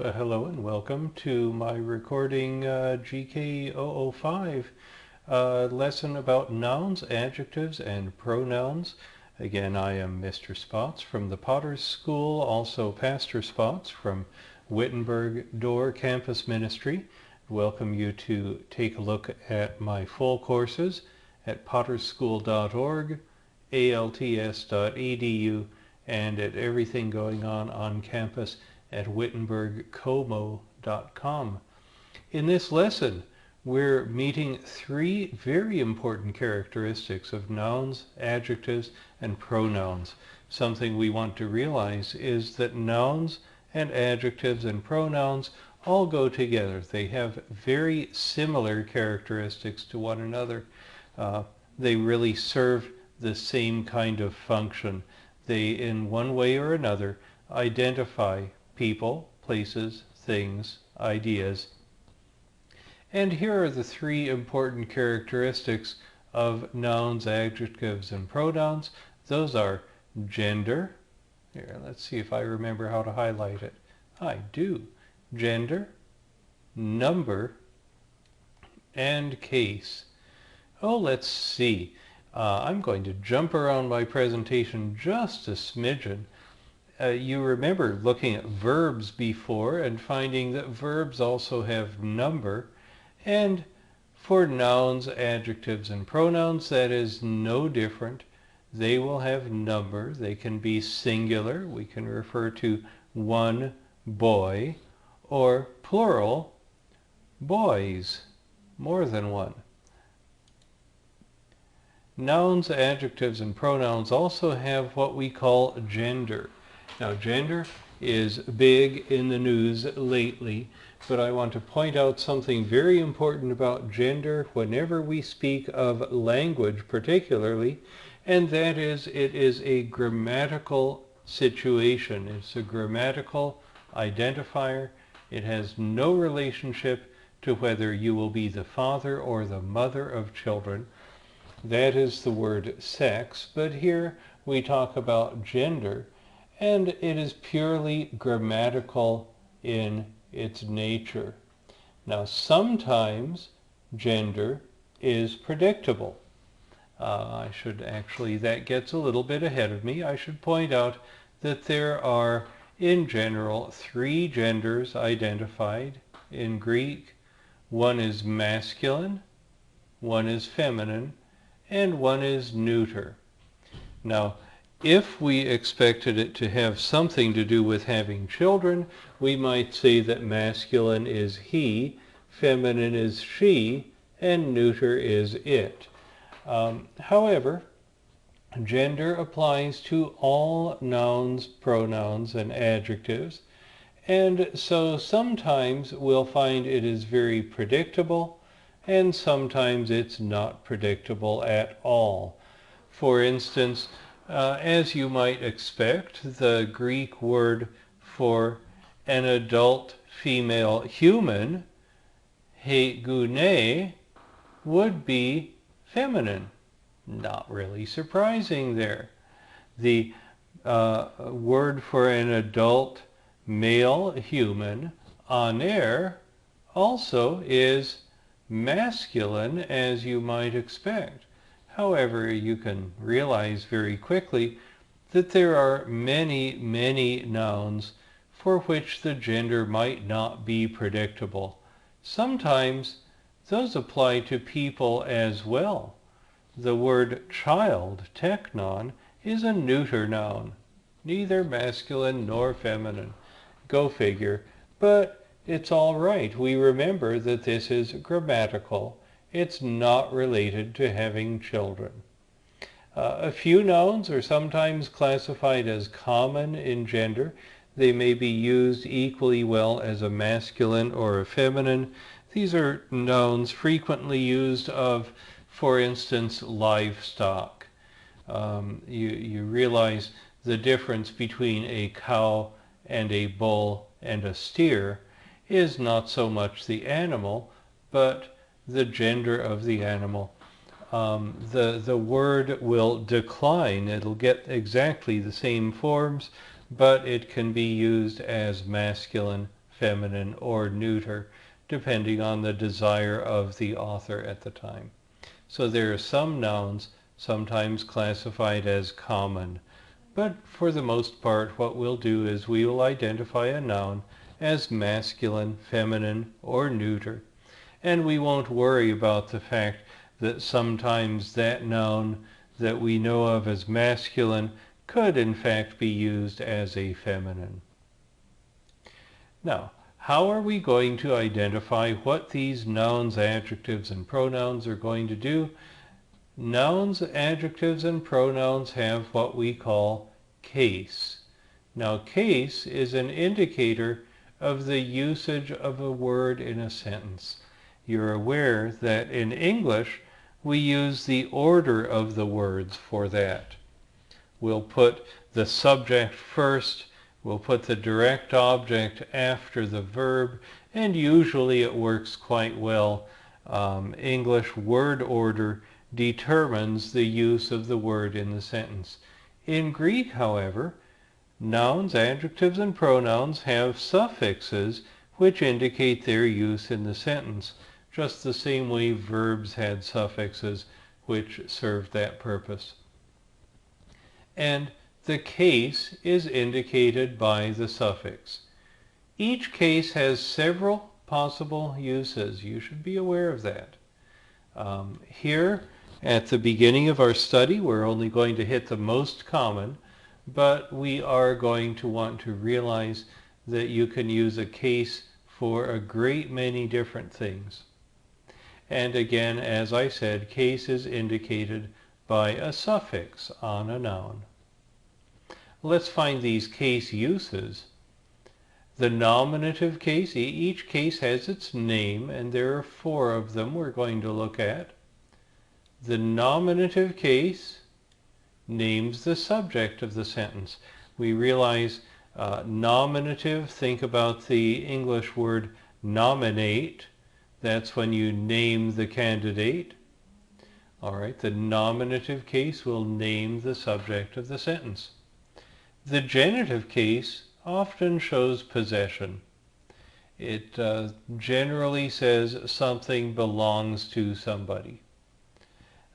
Hello and welcome to my recording Gk005 lesson about nouns, adjectives, and pronouns. Again, I am Mr. Spots from the Potter's School, also Pastor Spots from Wittenberg Door Campus Ministry. Welcome you to take a look at my full courses at potterschool.org, alts.edu, and at everything going on campus at wittenbergcomo.com. In this lesson, we're meeting three very important characteristics of nouns, adjectives, and pronouns. Something we want to realize is that nouns and adjectives and pronouns all go together. They have very similar characteristics to one another. They really serve the same kind of function. They, in one way or another, identify people, places, things, ideas. And here are the three important characteristics of nouns, adjectives, and pronouns. Those are gender. Here, let's see if I remember how to highlight it. I do. Gender, number, and case. Oh, let's see. I'm going to jump around my presentation just a smidgen. You remember looking at verbs before and finding that verbs also have number, and for nouns, adjectives, and pronouns that is no different. They will have number. They can be singular. We can refer to one boy, or plural, boys, more than one. Nouns, adjectives, and pronouns also have what we call gender. Now, gender is big in the news lately, but I want to point out something very important about gender whenever we speak of language particularly, and that is it is a grammatical situation. It's a grammatical identifier. It has no relationship to whether you will be the father or the mother of children. That is the word sex, but here we talk about gender, and it is purely grammatical in its nature. Now, sometimes gender is predictable. That gets a little bit ahead of me. I should point out that there are, in general, three genders identified in Greek. One is masculine, one is feminine, and one is neuter. Now, if we expected it to have something to do with having children, we might say that masculine is he, feminine is she, and neuter is it. However, gender applies to all nouns, pronouns, and adjectives, and so sometimes we'll find it is very predictable, and sometimes it's not predictable at all. For instance, as you might expect, the Greek word for an adult female human, hegune, would be feminine. Not really surprising there. The word for an adult male human, aner, also is masculine, as you might expect. However, you can realize very quickly that there are many, many nouns for which the gender might not be predictable. Sometimes those apply to people as well. The word child, teknon, is a neuter noun, neither masculine nor feminine. Go figure. But it's all right. We remember that this is grammatical. It's not related to having children. A few nouns are sometimes classified as common in gender. They may be used equally well as a masculine or a feminine. These are nouns frequently used of, for instance, livestock. You realize the difference between a cow and a bull and a steer is not so much the animal, but the gender of the animal. The word will decline. It'll get exactly the same forms, but it can be used as masculine, feminine or neuter, depending on the desire of the author at the time. So there are some nouns sometimes classified as common, but for the most part what we'll do is we will identify a noun as masculine, feminine, or neuter, and we won't worry about the fact that sometimes that noun that we know of as masculine could in fact be used as a feminine. Now, how are we going to identify what these nouns, adjectives, and pronouns are going to do? Nouns, adjectives, and pronouns have what we call case. Now, case is an indicator of the usage of a word in a sentence. You're aware that in English, we use the order of the words for that. We'll put the subject first, we'll put the direct object after the verb, and usually it works quite well. English word order determines the use of the word in the sentence. In Greek, however, nouns, adjectives, and pronouns have suffixes which indicate their use in the sentence, just the same way verbs had suffixes which served that purpose. And the case is indicated by the suffix. Each case has several possible uses. You should be aware of that. Here, at the beginning of our study, we're only going to hit the most common, but we are going to want to realize that you can use a case for a great many different things. And again, as I said, case is indicated by a suffix on a noun. Let's find these case uses. The nominative case, each case has its name, and there are 4 of them we're going to look at. The nominative case names the subject of the sentence. We realize nominative, think about the English word nominate. That's when you name the candidate. All right, the nominative case will name the subject of the sentence. The genitive case often shows possession. It generally says something belongs to somebody.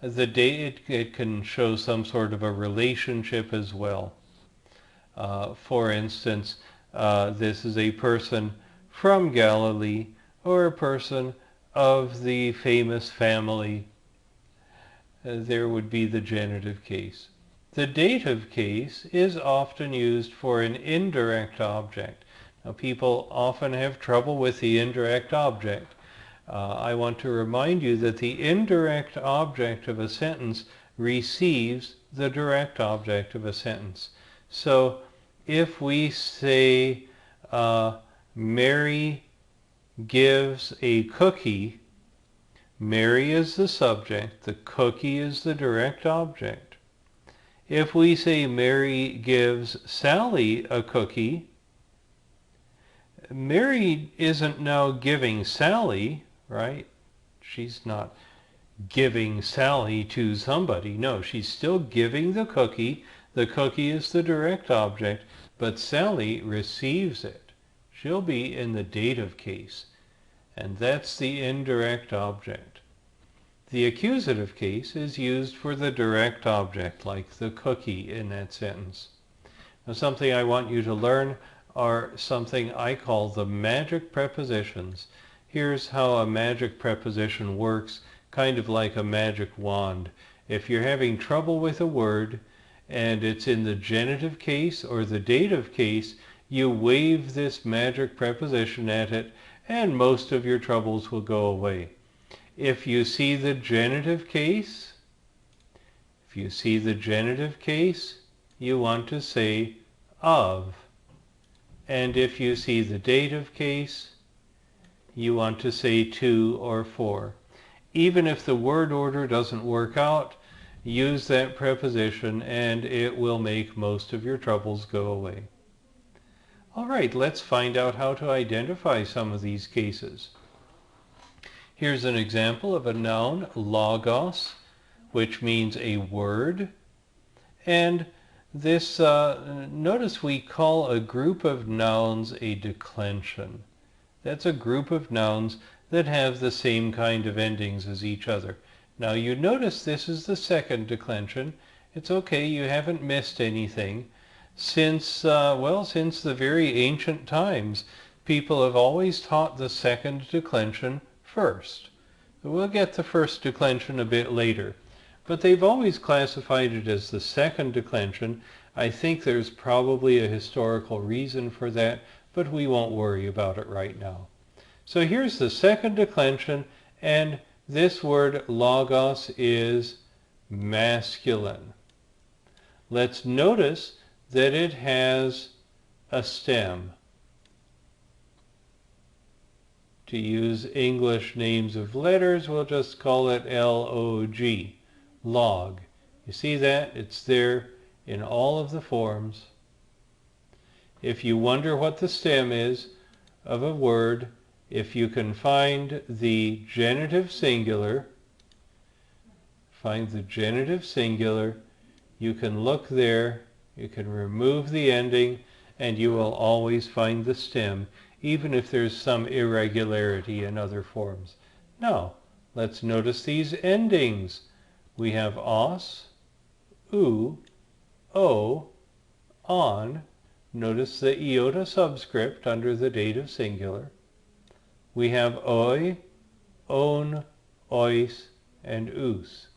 It can show some sort of a relationship as well. For instance, this is a person from Galilee or a person of the famous family. There would be the genitive case. The dative case is often used for an indirect object. Now, people often have trouble with the indirect object. I want to remind you that the indirect object of a sentence receives the direct object of a sentence. So if we say Mary gives a cookie, Mary is the subject, the cookie is the direct object. If we say Mary gives Sally a cookie, Mary isn't now giving Sally, right? She's not giving Sally to somebody. No, she's still giving the cookie. The cookie is the direct object, but Sally receives it. She'll be in the dative case, and that's the indirect object. The accusative case is used for the direct object, like the cookie in that sentence. Now, something I want you to learn are something I call the magic prepositions. Here's how a magic preposition works, kind of like a magic wand. If you're having trouble with a word and it's in the genitive case or the dative case, you wave this magic preposition at it and most of your troubles will go away. If you see the genitive case, you want to say of. And if you see the dative case, you want to say to or for. Even if the word order doesn't work out, use that preposition and it will make most of your troubles go away. All right, let's find out how to identify some of these cases. Here's an example of a noun, logos, which means a word. And this, notice we call a group of nouns a declension. That's a group of nouns that have the same kind of endings as each other. Now you notice this is the second declension. It's okay, you haven't missed anything. Since the very ancient times, people have always taught the second declension first. We'll get the first declension a bit later, but they've always classified it as the second declension. I think there's probably a historical reason for that, but we won't worry about it right now. So here's the second declension, and this word logos is masculine. Let's notice that it has a stem. To use English names of letters, we'll just call it L-O-G, log. You see that? It's there in all of the forms. If you wonder what the stem is of a word, if you can find the genitive singular, you can look there, you can remove the ending, and you will always find the stem, even if there's some irregularity in other forms. Now, let's notice these endings. We have os, u, o, on. Notice the iota subscript under the dative singular. We have oi, on, ois, and us.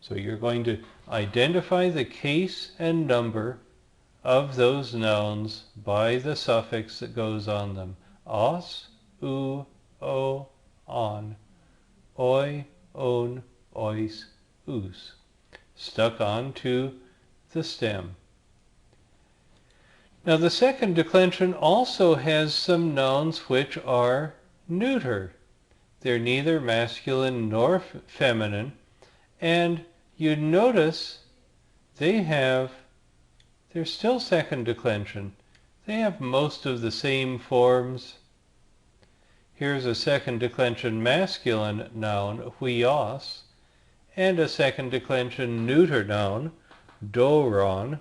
So you're going to identify the case and number of those nouns by the suffix that goes on them. Os, u, o, on, oi, on, ois, us. Stuck on to the stem. Now the second declension also has some nouns which are neuter. They're neither masculine nor feminine, and you notice they're still second declension. They have most of the same forms. Here's a second declension masculine noun, huios, and a second declension neuter noun, doron,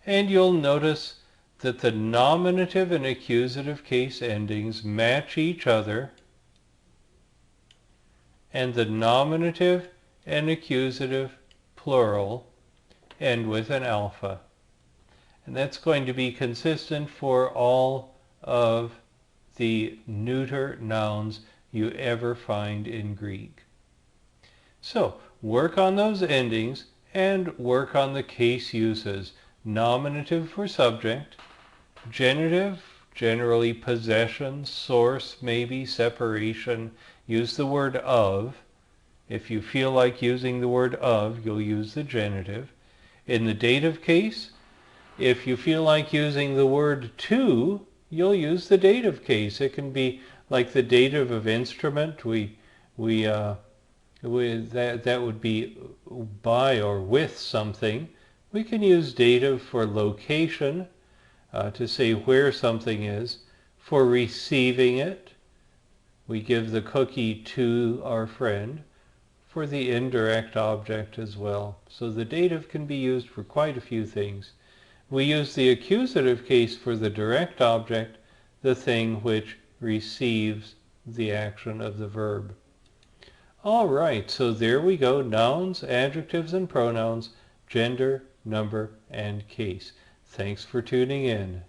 and you'll notice that the nominative and accusative case endings match each other, and the nominative and accusative plural end with an alpha. And that's going to be consistent for all of the neuter nouns you ever find in Greek. So work on those endings and work on the case uses. Nominative for subject, genitive, generally possession, source, maybe, separation. Use the word of. If you feel like using the word of, you'll use the genitive. In the dative case, if you feel like using the word to, you'll use the dative case. It can be like the dative of instrument. That would be by or with something. We can use dative for location, to say where something is. For receiving it, we give the cookie to our friend. For the indirect object as well. So the dative can be used for quite a few things. We use the accusative case for the direct object, the thing which receives the action of the verb. All right, so there we go. Nouns, adjectives, and pronouns, gender, number, and case. Thanks for tuning in.